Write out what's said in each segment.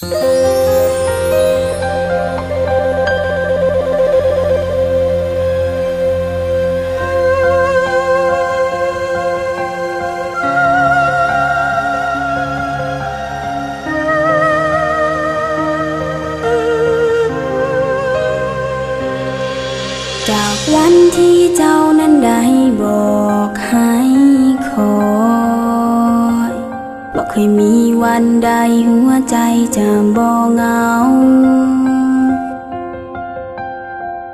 จากวันที่เจ้านั้นได้บอกให้คอยบอกเคยมีวันใดหัวใจจะบ่เหงา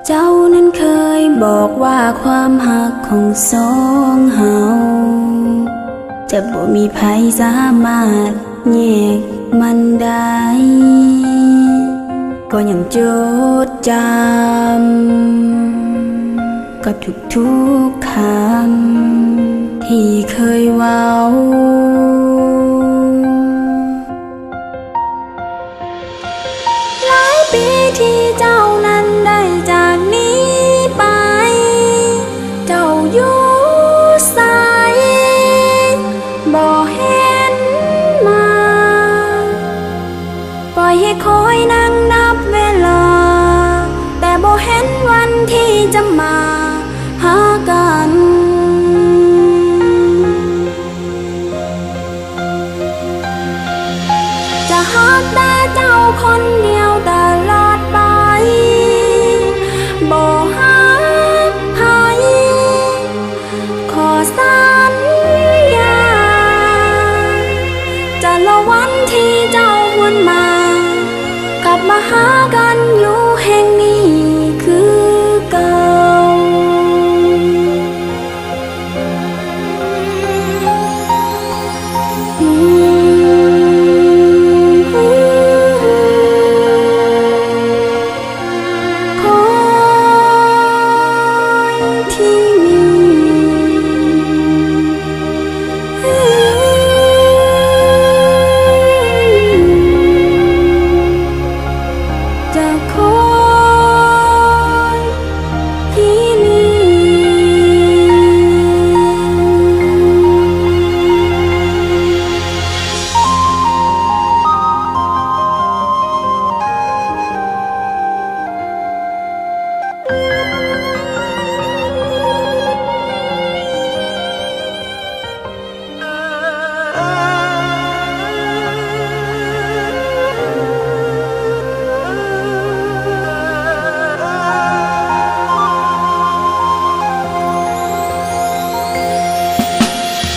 เจ้านั้นเคยบอกว่าความหักของสองเฮาจะบ่มีใครสามารถแยกมันได้ก็ยังจดจำกับทุกๆคำที่เคยเว้าหลายปีที่เจ้านั้นได้จากนี้ไปเจ้าอยู่ไสบ่เห็นมาปล่อยให้คอยนั่งนับเวลาแต่บ่เห็นวันที่จะมาหากันจะหักแต่เจ้าคนเดียวตลอดไปบ่หักใครขอสัญญาจะรอวันที่เจ้าหวนมากลับมาหากันอยู่แห่งนี้คือเก่าคอยที่มีจะคอยที่นี่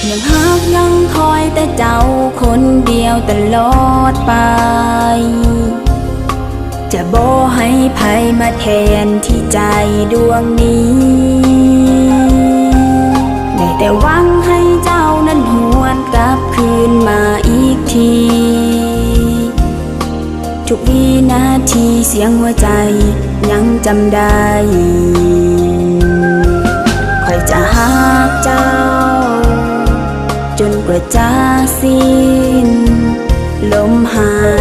ยังหักยังคอยแต่เจ้าคนเดียวตลอดไปจะบ่ให้ไผมาแทนที่ใจดวงนี้ได้แต่หวังให้เจ้านั้นหวนกลับคืนมาอีกทีทุกวินาทีเสียงหัวใจยังจำได้คอยจะหักเจ้าจนกว่าจะสิ้นลมหาย